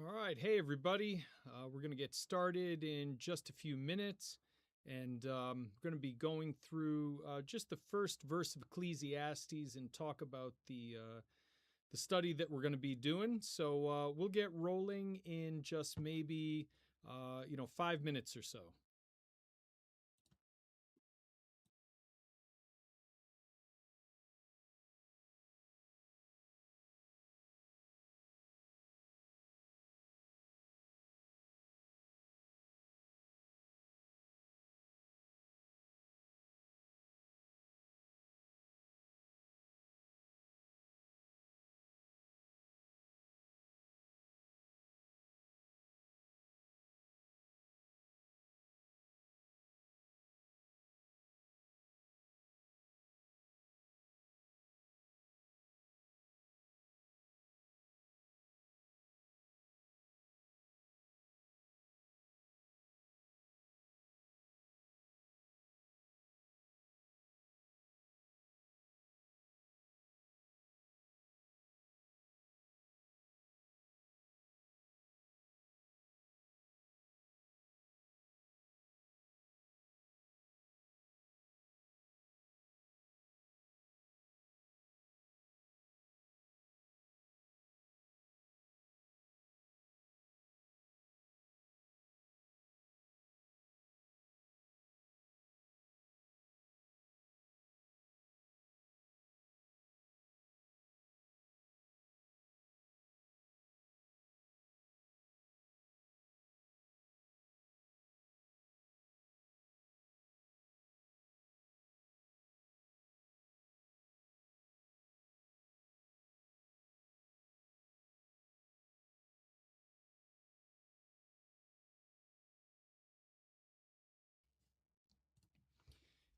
All right. Hey, everybody. We're going to get started in just a few minutes. And we're going to be going through just the first verse of Ecclesiastes and talk about the study that we're going to be doing. So we'll get rolling in just maybe 5 minutes or so.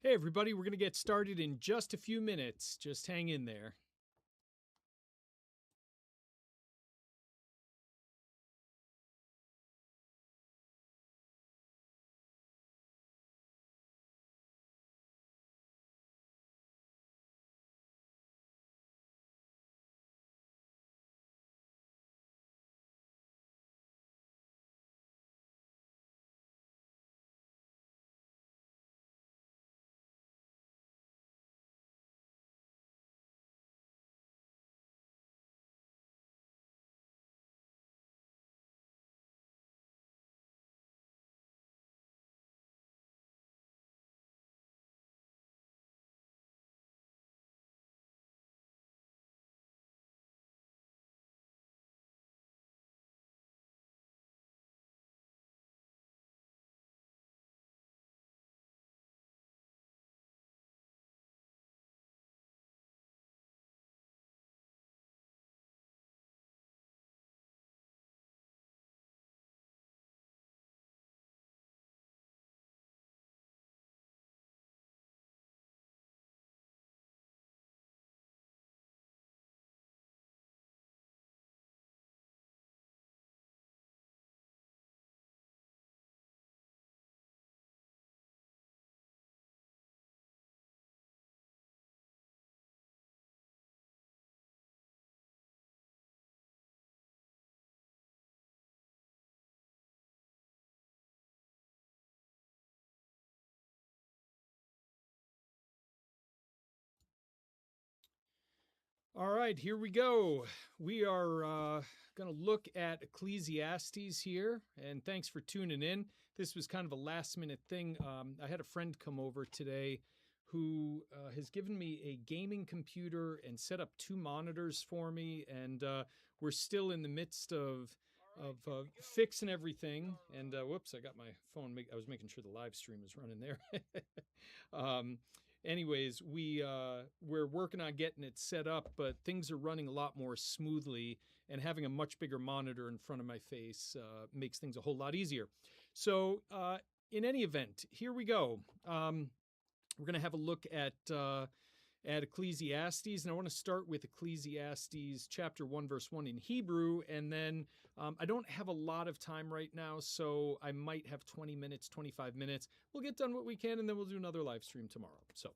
Hey, everybody. We're going to get started in just a few minutes. Just hang in there. All right, here we go. We are going to look at Ecclesiastes here, and thanks for tuning in. This was kind of a last minute thing. I had a friend come over today who has given me a gaming computer and set up 2 monitors for me, and we're still in the midst of fixing everything. And whoops, I got my phone. I was making sure the live stream was running there. Anyways, we're working on getting it set up, but things are running a lot more smoothly, and having a much bigger monitor in front of my face makes things a whole lot easier. So in any event, here we go. We're going to have a look at Ecclesiastes, and I want to start with Ecclesiastes chapter 1, verse 1 in Hebrew, and then I don't have a lot of time right now, so I might have 20 minutes, 25 minutes. We'll get done what we can, and then we'll do another live stream tomorrow. So,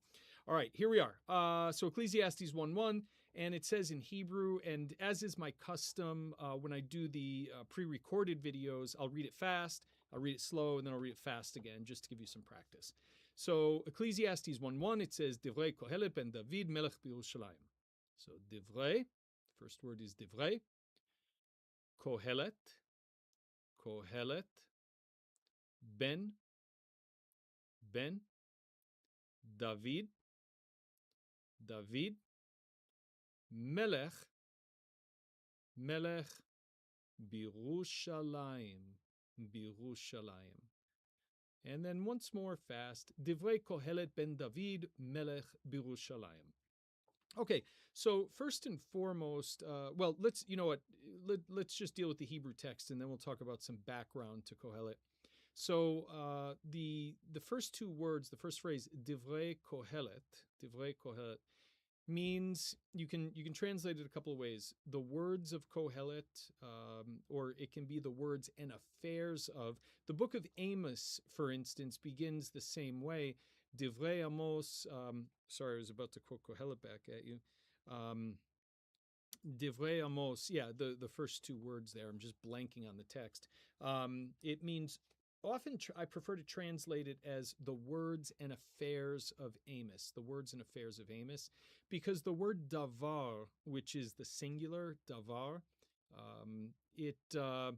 all right, here we are. So Ecclesiastes 1:1, And it says in Hebrew, and as is my custom, when I do the pre-recorded videos, I'll read it fast, I'll read it slow, and then I'll read it fast again, just to give you some practice. So Ecclesiastes 1:1, it says, Divrei Qohelet ben David melech b'Yerushalayim. So Divrei, first word is Divrei. Qohelet, Qohelet, ben David, melech Birushalayim. And then once more fast, Divrei Qohelet ben David melech Birushalayim. Okay, so first and foremost, well, let's let's just deal with the Hebrew text, and then we'll talk about some background to Qohelet. So the first two words, the first phrase, Divrei Qohelet, means you can translate it a couple of ways. The words of Qohelet, or it can be the words and affairs of. The Book of Amos, for instance, begins the same way. Divrei Amos. Sorry, I was about to quote Qohelet back at you. Divrei Amos. Yeah, the first two words there. I'm just blanking on the text. It means. Often I prefer to translate it as the words and affairs of Amos, the words and affairs of Amos, because the word davar, which is the singular, davar, it can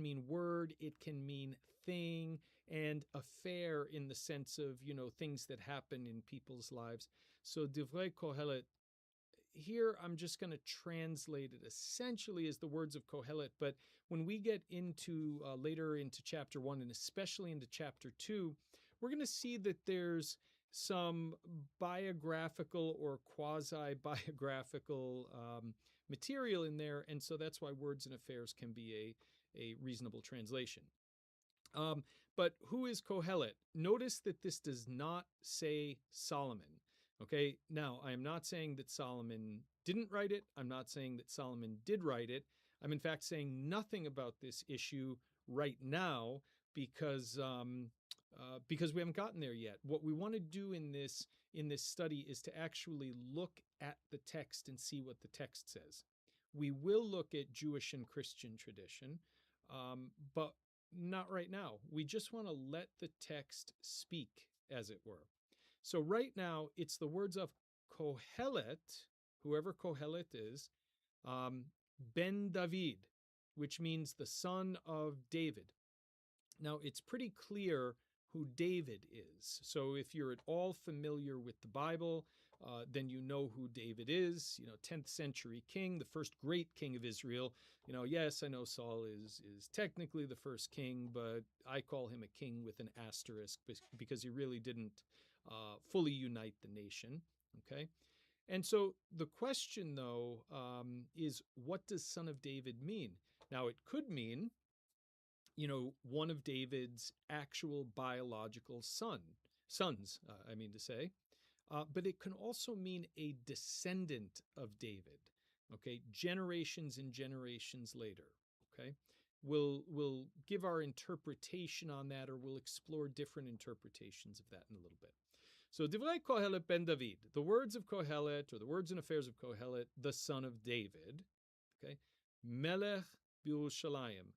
mean word, it can mean thing, and affair in the sense of, things that happen in people's lives. So Divrei Qohelet, here I'm just going to translate it essentially as the words of Qohelet, but when we get into later into chapter 1 and especially into chapter 2, we're going to see that there's some biographical or quasi-biographical material in there, and so that's why words and affairs can be a reasonable translation. But who is Qohelet? Notice that this does not say Solomon. Okay, now I am not saying that Solomon didn't write it. I'm not saying that Solomon did write it. I'm in fact saying nothing about this issue right now because we haven't gotten there yet. What we want to do in this study is to actually look at the text and see what the text says. We will look at Jewish and Christian tradition, but not right now. We just want to let the text speak, as it were. So right now, it's the words of Qohelet, whoever Qohelet is, ben David, which means the son of David. Now, it's pretty clear who David is. So if you're at all familiar with the Bible, then you know who David is, 10th century king, the first great king of Israel. Yes, I know Saul is technically the first king, but I call him a king with an asterisk because he really didn't fully unite the nation, okay? And so the question, though, is what does son of David mean? Now, it could mean, one of David's actual biological sons, I mean to say, but it can also mean a descendant of David, okay? Generations and generations later, okay? We'll give our interpretation on that, or we'll explore different interpretations of that in a little bit. So, Divrei Qohelet ben David, the words of Qohelet, or the words and affairs of Qohelet, the son of David, okay? Melech b'Yerushalayim,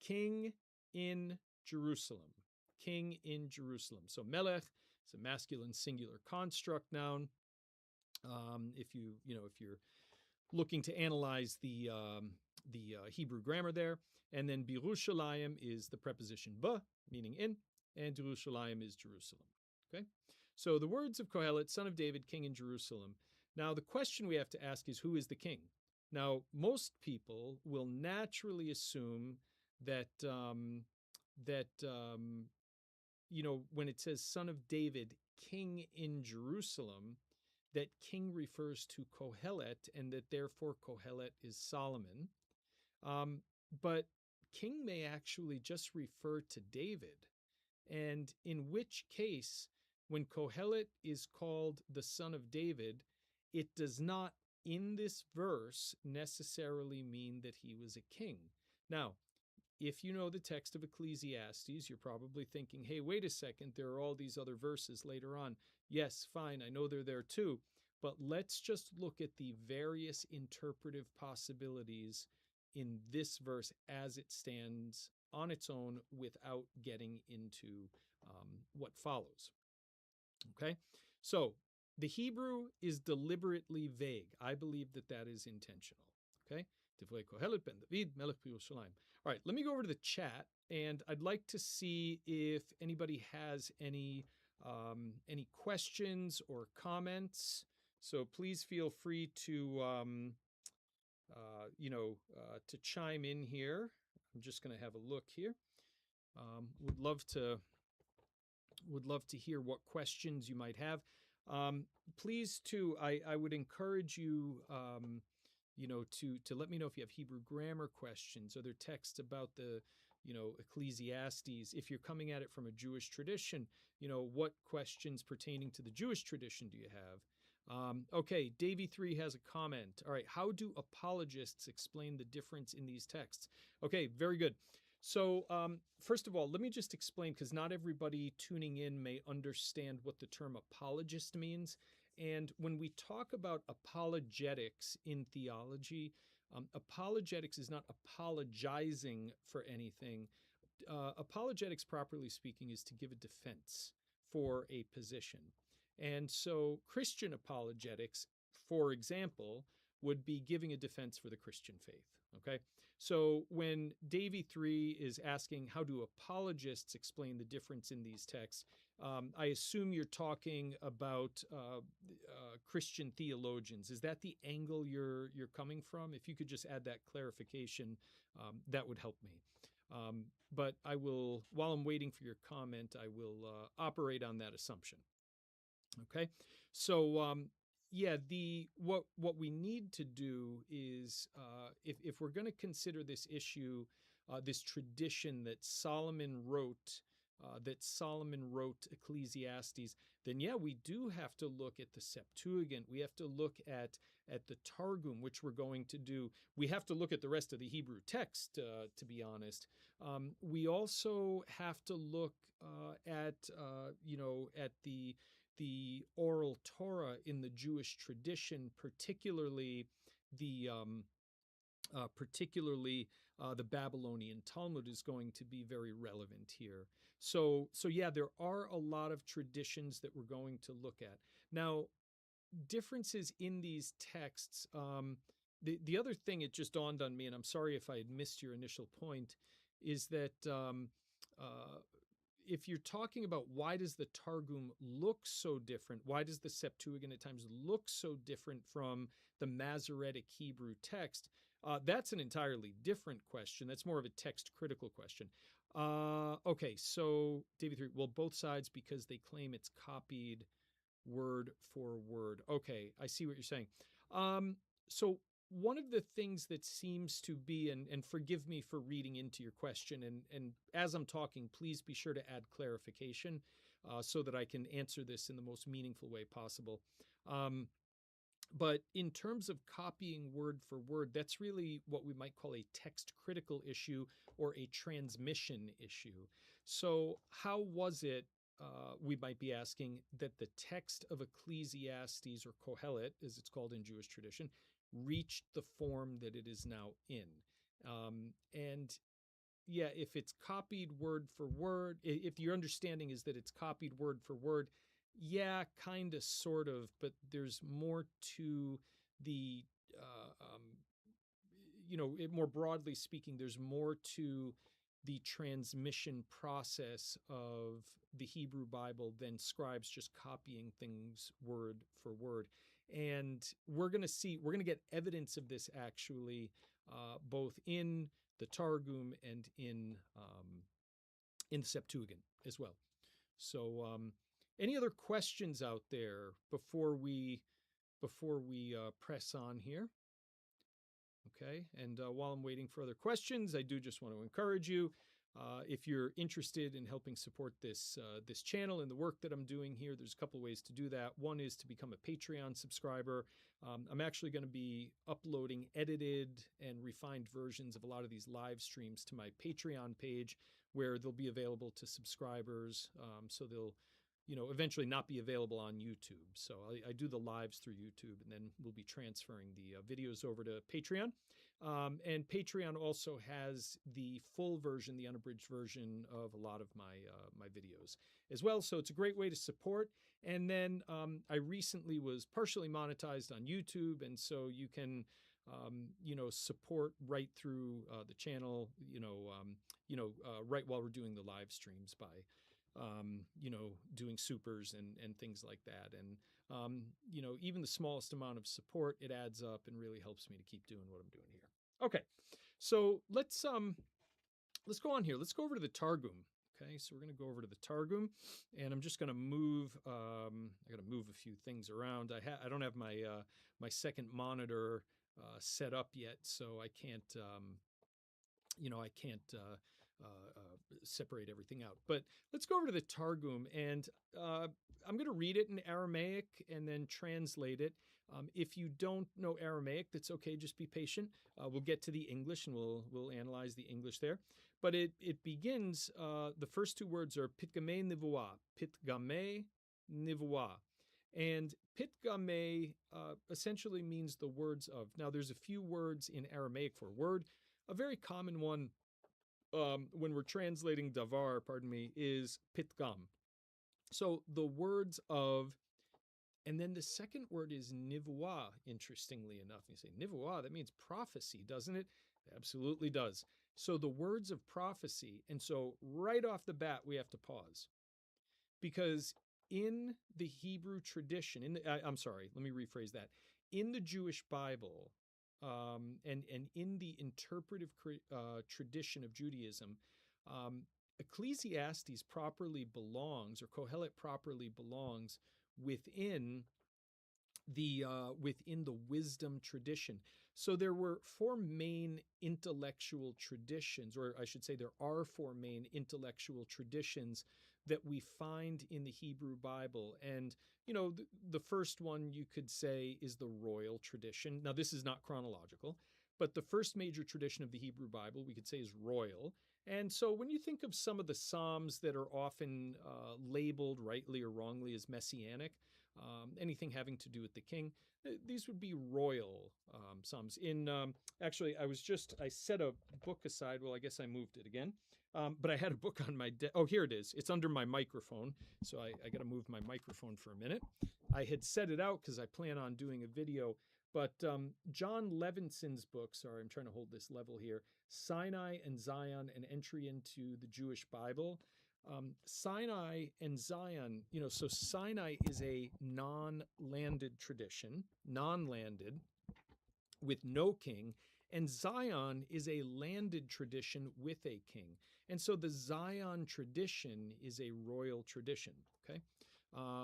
king in Jerusalem, king in Jerusalem. So, Melech is a masculine singular construct noun. If you're looking to analyze the Hebrew grammar there, and then Birushalayim is the preposition ba, meaning in, and Jerusalem is Jerusalem. Okay, so the words of Qohelet, son of David, king in Jerusalem. Now the question we have to ask is, who is the king? Now most people will naturally assume that when it says son of David, king in Jerusalem, that king refers to Qohelet, and that therefore Qohelet is Solomon. But king may actually just refer to David, and in which case, when Qohelet is called the son of David, it does not, in this verse, necessarily mean that he was a king. Now, if you know the text of Ecclesiastes, you're probably thinking, hey, wait a second, there are all these other verses later on. Yes, fine, I know they're there too. but let's just look at the various interpretive possibilities in this verse as it stands on its own without getting into what follows. Okay, so the Hebrew is deliberately vague. I believe that that is intentional. Okay, Qohelet ben David melech b'Yerushalayim. All right, let me go over to the chat, and I'd like to see if anybody has any questions or comments. So please feel free to to chime in here. I'm just going to have a look here. Would love to hear what questions you might have. Please too, I would encourage you, to let me know if you have Hebrew grammar questions, other texts about the, Ecclesiastes. If you're coming at it from a Jewish tradition, what questions pertaining to the Jewish tradition do you have? Okay, Davy3 has a comment. All right, how do apologists explain the difference in these texts? Okay, very good. So first of all, let me just explain, because not everybody tuning in may understand what the term apologist means. And when we talk about apologetics in theology, apologetics is not apologizing for anything. Apologetics, properly speaking, is to give a defense for a position. And so Christian apologetics, for example, would be giving a defense for the Christian faith. Okay, so when Davy3 is asking how do apologists explain the difference in these texts, I assume you're talking about Christian theologians. Is that the angle you're coming from? If you could just add that clarification, that would help me. But I will, while I'm waiting for your comment, I will operate on that assumption. Okay, so what we need to do is if we're going to consider this issue, this tradition that Solomon wrote Ecclesiastes, then we do have to look at the Septuagint. We have to look at the Targum, which we're going to do. We have to look at the rest of the Hebrew text, to be honest. We also have to look at the oral Torah in the Jewish tradition, particularly the Babylonian Talmud is going to be very relevant here. So there are a lot of traditions that we're going to look at. Now, differences in these texts. The other thing, it just dawned on me, and I'm sorry if I had missed your initial point, is that if you're talking about why does the Targum look so different, why does the Septuagint at times look so different from the Masoretic Hebrew text, that's an entirely different question. That's more of a text critical question. Okay, so David 3, well, both sides, because they claim it's copied word for word. Okay, I see what you're saying. So one of the things that seems to be, and forgive me for reading into your question, and as I'm talking, please be sure to add clarification so that I can answer this in the most meaningful way possible. But in terms of copying word for word, that's really what we might call a text critical issue or a transmission issue. So how was it, we might be asking, that the text of Ecclesiastes, or Qohelet, as it's called in Jewish tradition, reached the form that it is now in? If it's copied word for word, if your understanding is that it's copied word for word, kind of, sort of, but there's more to the, more broadly speaking, there's more to the transmission process of the Hebrew Bible than scribes just copying things word for word. And we're going to get evidence of this actually, both in the Targum and in the Septuagint as well. So, any other questions out there before we press on here? Okay, and while I'm waiting for other questions, I do just want to encourage you, if you're interested in helping support this channel and the work that I'm doing here, there's a couple ways to do that. One is to become a Patreon subscriber. I'm actually going to be uploading edited and refined versions of a lot of these live streams to my Patreon page, where they'll be available to subscribers. So they'll eventually not be available on YouTube. So I do the lives through YouTube, and then we'll be transferring the videos over to Patreon. And Patreon also has the full version, the unabridged version of a lot of my videos as well. So it's a great way to support. And then I recently was partially monetized on YouTube, and so you can support right through the channel, right while we're doing the live streams by doing supers and things like that. And, even the smallest amount of support, it adds up and really helps me to keep doing what I'm doing here. Okay. So let's go on here. Let's go over to the Targum. Okay. So we're going to go over to the Targum, and I'm just going to move, I got to move a few things around. I don't have my, my second monitor, set up yet. So I can't, separate everything out. But let's go over to the Targum, and I'm going to read it in Aramaic and then translate it. If you don't know Aramaic, that's okay. Just be patient. We'll get to the English, and we'll analyze the English there. But it begins. The first two words are pitgame nivuah, pitgame nivuah. And pitgame essentially means the words of. Now, there's a few words in Aramaic for word. A very common one when we're translating davar, is pitgam. So the words of, and then the second word is nivuah, interestingly enough. You say, nivuah, that means prophecy, doesn't it? It absolutely does. So the words of prophecy. And so right off the bat, we have to pause. Because in the Hebrew tradition, I'm sorry, let me rephrase that. In the Jewish Bible, and in the interpretive tradition of Judaism, Ecclesiastes properly belongs, or Qohelet properly belongs within the wisdom tradition. So there were four main intellectual traditions, or I should say there are four main intellectual traditions that we find in the Hebrew Bible. And, the first one you could say is the royal tradition. Now, this is not chronological, but the first major tradition of the Hebrew Bible we could say is royal. And so when you think of some of the Psalms that are often labeled rightly or wrongly as messianic, anything having to do with the king, these would be royal Psalms. Actually, I set a book aside. Well, I guess I moved it again. But I had a book on my desk. Oh, here it is. It's under my microphone. So I got to move my microphone for a minute. I had set it out because I plan on doing a video. But John Levinson's book, sorry, I'm trying to hold this level here, Sinai and Zion, an Entry into the Jewish Bible. Sinai and Zion, so Sinai is a non-landed tradition, non-landed, with no king, and Zion is a landed tradition with a king. And so the Zion tradition is a royal tradition, okay?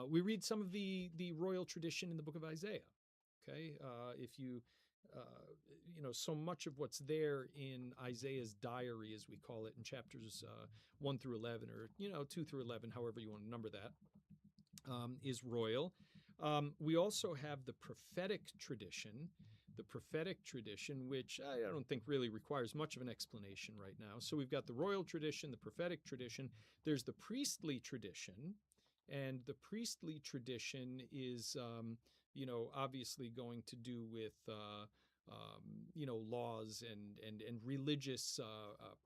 We read some of the royal tradition in the book of Isaiah, okay? If you, so much of what's there in Isaiah's diary, as we call it, in chapters 1 through 11, or, 2 through 11, however you want to number that, is royal. We also have the prophetic tradition, which I don't think really requires much of an explanation right now. So we've got the royal tradition, the prophetic tradition. There's the priestly tradition, and the priestly tradition is, obviously going to do with, laws and religious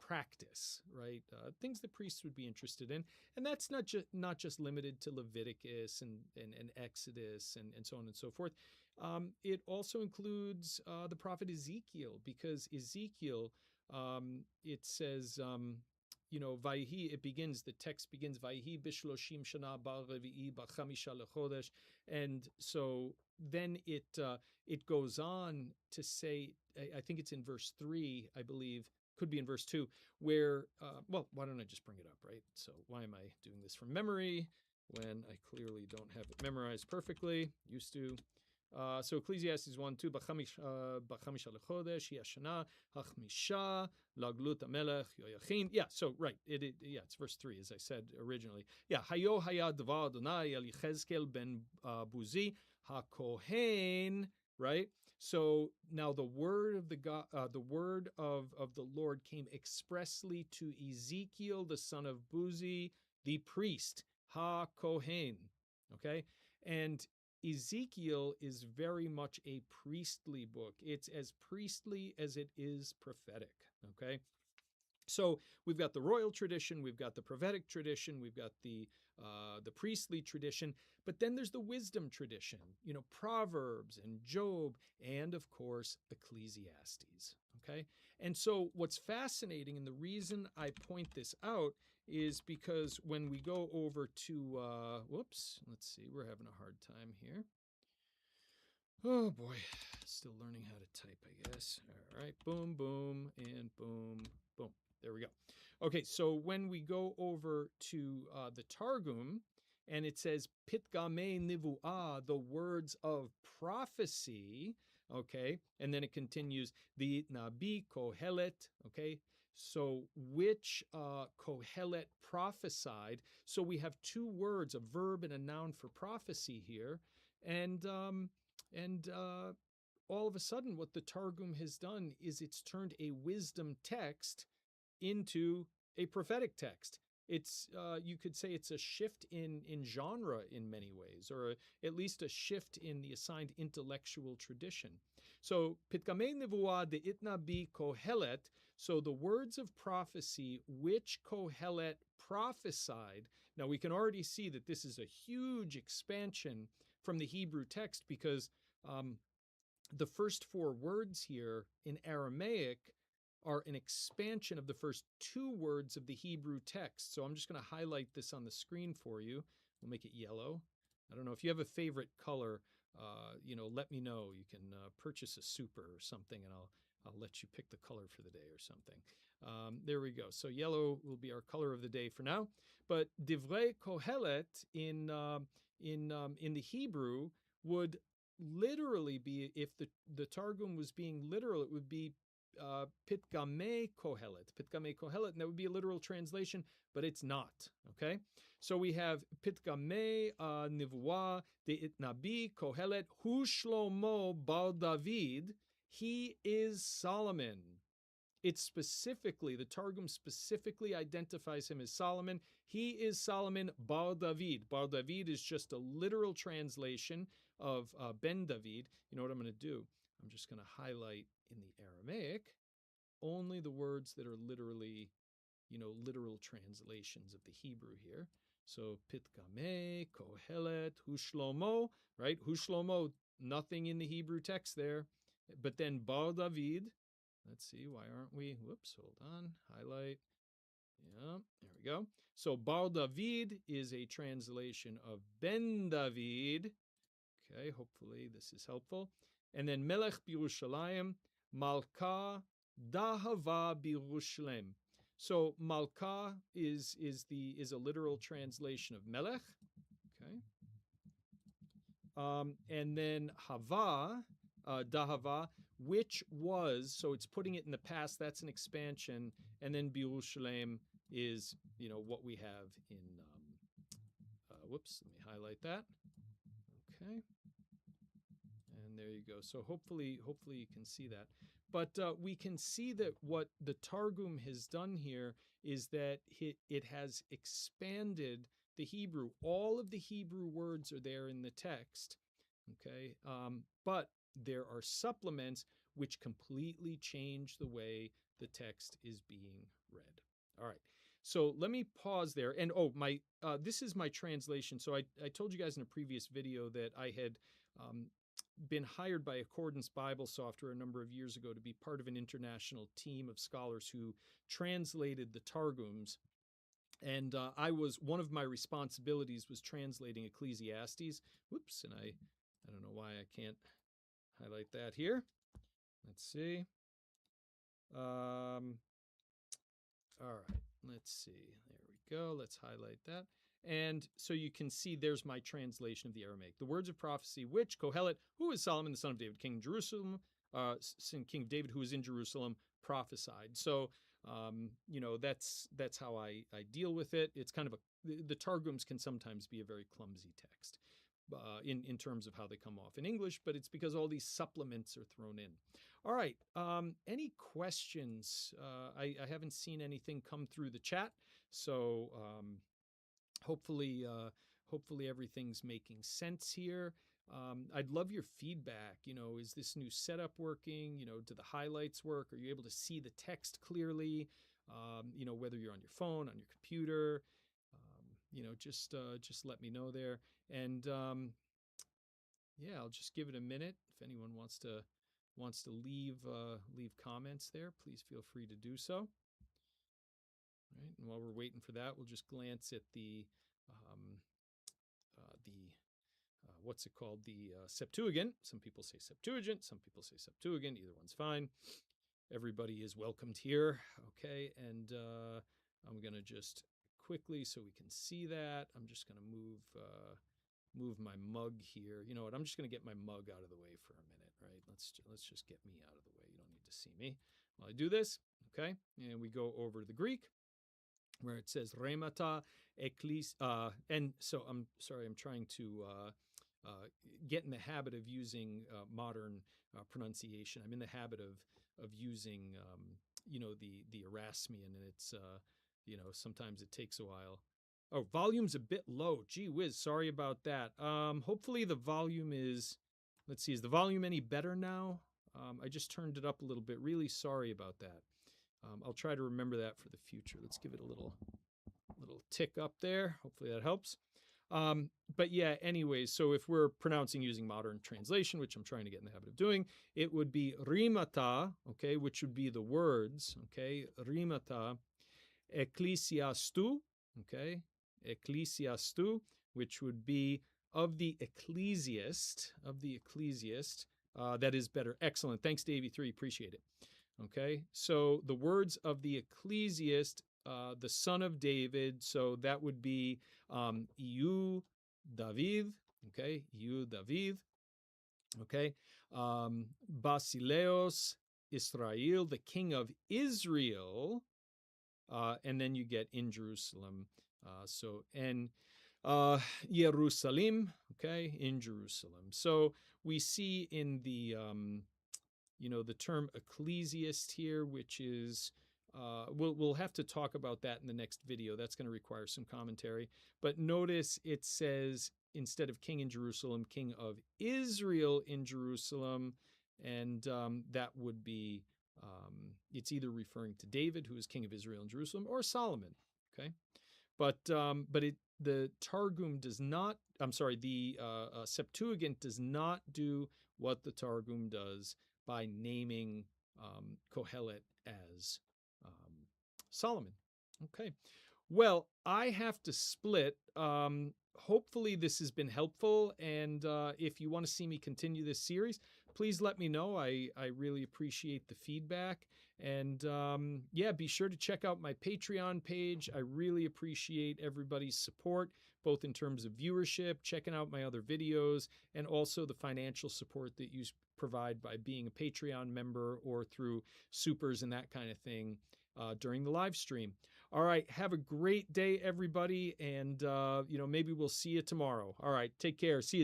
practice, right? Things that priests would be interested in, and that's not just limited to Leviticus and Exodus and so on and so forth. It also includes the prophet Ezekiel, because Ezekiel, it says, Vayhi, the text begins, Vayhi bishloshim shana bar revi'i b'chamisha lechodesh. And so then it goes on to say, I think it's in verse 3, I believe, could be in verse 2, where, well, why don't I just bring it up, right? So why am I doing this from memory when I clearly don't have it memorized perfectly? Used to. So Ecclesiastes 1:2, B'chamisha lechodesh, Yashana, Hachmisha, Laglut Amelech, Yoyachin. Yeah, so right, it's verse 3, as I said originally. Yeah, Hayo Haya Dvar Adonai El Yechezkel ben Buzi HaKohen, right? So now the word of the Lord came expressly to Ezekiel, the son of Buzi, the priest. ha-kohen, okay? And Ezekiel is very much a priestly book. It's as priestly as it is prophetic, okay? So we've got the royal tradition, we've got the prophetic tradition, we've got the priestly tradition, but then there's the wisdom tradition, Proverbs and Job, and of course Ecclesiastes. Okay, and so what's fascinating, and the reason I point this out, is because when we go over to let's see, we're having a hard time here. Oh boy, still learning how to type, I guess. All right, boom, boom, and boom, boom. There we go. Okay, so when we go over to the Targum, and it says pitgame nivu'ah, the words of prophecy, okay, and then it continues the nabi Qohelet, okay, so which Qohelet prophesied. So we have two words, a verb and a noun for prophecy here, and all of a sudden, what the Targum has done is it's turned a wisdom text into a prophetic text. It's you could say it's a shift in genre in many ways, or at least a shift in the assigned intellectual tradition. So pitgamei nevuah de itna bi Qohelet. So the words of prophecy which Qohelet prophesied. Now we can already see that this is a huge expansion from the Hebrew text, because the first four words here in Aramaic are an expansion of the first two words of the Hebrew text. So I'm just going to highlight this on the screen for you. We'll make it yellow. I don't know if you have a favorite color. Let me know. You can purchase a super or something, and I'll let you pick the color for the day or something. There we go. So yellow will be our color of the day for now. But divrei Qohelet in the Hebrew would literally be, if the Targum was being literal, it would be pitgamei Qohelet, and that would be a literal translation, but it's not. Okay, so we have pitgamei nivuah de itnabi Qohelet hu Shlomo bar David. He is Solomon. It's specifically, the Targum specifically identifies him as Solomon. He is Solomon bar David. Bar David is just a literal translation of Ben David. You know what I'm going to do? I'm just going to highlight in the Aramaic only the words that are literally, literal translations of the Hebrew here. So pitgamei, Qohelet, hu Shlomo, right? Hu Shlomo, nothing in the Hebrew text there. But then bar David. Let's see, why aren't we? Whoops, hold on. Highlight. Yeah, there we go. So bar David is a translation of Ben David. Okay, hopefully this is helpful. And then Melech Birushalayim, Malka Dahava Birushalem. So Malka is a literal translation of Melech. Okay. And then Hava, Dahava, which was, so it's putting it in the past, that's an expansion. And then Birushalem is, what we have in, whoops, let me highlight that. Okay. And there you go. So hopefully you can see that. But we can see that what the Targum has done here is that it has expanded the Hebrew. All of the Hebrew words are there in the text, okay? But there are supplements which completely change the way the text is being read. All right. So let me pause there. And this is my translation. So I told you guys in a previous video that I had been hired by Accordance Bible Software a number of years ago to be part of an international team of scholars who translated the Targums. And one of my responsibilities was translating Ecclesiastes. Whoops, and I don't know why I can't highlight that here. Let's see. All right, let's see. There we go. Let's highlight that. And so you can see there's my translation of the Aramaic. The words of prophecy, which Qohelet, who is Solomon, the son of David, king of Jerusalem, King of David, who is in Jerusalem, prophesied. So, that's how I deal with it. It's kind of the Targums can sometimes be a very clumsy text in terms of how they come off in English, but it's because all these supplements are thrown in. All right. Any questions? I haven't seen anything come through the chat. So, hopefully, hopefully everything's making sense here. I'd love your feedback. Is this new setup working? Do the highlights work? Are you able to see the text clearly? Whether you're on your phone, on your computer, just let me know there. And yeah, I'll just give it a minute. If anyone wants to leave comments there, please feel free to do so. Right, and while we're waiting for that, we'll just glance at the what's it called? The Septuagint. Some people say Septuagint, some people say Septuagint. Either one's fine. Everybody is welcomed here. Okay, and I'm going to just quickly, so we can see that, I'm just going to move my mug here. You know what? I'm just going to get my mug out of the way for a minute, right? Let's just get me out of the way. You don't need to see me while I do this. Okay, and we go over to the Greek, where it says remata ecclesi. And so I'm sorry, I'm trying to get in the habit of using modern pronunciation. I'm in the habit of using the Erasmian, and it's sometimes it takes a while. Oh, volume's a bit low. Gee whiz, sorry about that. Hopefully the volume is, let's see, is the volume any better now? I just turned it up a little bit. Really sorry about that. I'll try to remember that for the future. Let's give it a little tick up there. Hopefully that helps. But yeah, anyways, so if we're pronouncing using modern translation, which I'm trying to get in the habit of doing, it would be rimata, okay, which would be the words, okay, rimata ecclesiastu, okay, ecclesiastu, which would be of the ecclesiast, that is better. Excellent. Thanks, Davey3. Appreciate it. Okay, so the words of the ecclesiast, the son of David, so that would be Iu David, okay, Iu David, okay, Basileos Israel, the king of Israel, and then you get in Jerusalem, and Jerusalem, okay, in Jerusalem. So we see in the the term ecclesiast here, which is, we'll have to talk about that in the next video. That's going to require some commentary. But notice it says, instead of king in Jerusalem, king of Israel in Jerusalem. And that would be, it's either referring to David, who is king of Israel in Jerusalem, or Solomon. Okay. But the Targum does not, the Septuagint does not do what the Targum does by naming Qohelet as Solomon. Okay. Well, I have to split. Hopefully this has been helpful. And if you want to see me continue this series, please let me know. I really appreciate the feedback. And yeah, be sure to check out my Patreon page. I really appreciate everybody's support, both in terms of viewership, checking out my other videos, and also the financial support that you provide by being a Patreon member or through supers and that kind of thing during the live stream. All right, have a great day, everybody, and maybe we'll see you tomorrow. All right, take care. See you.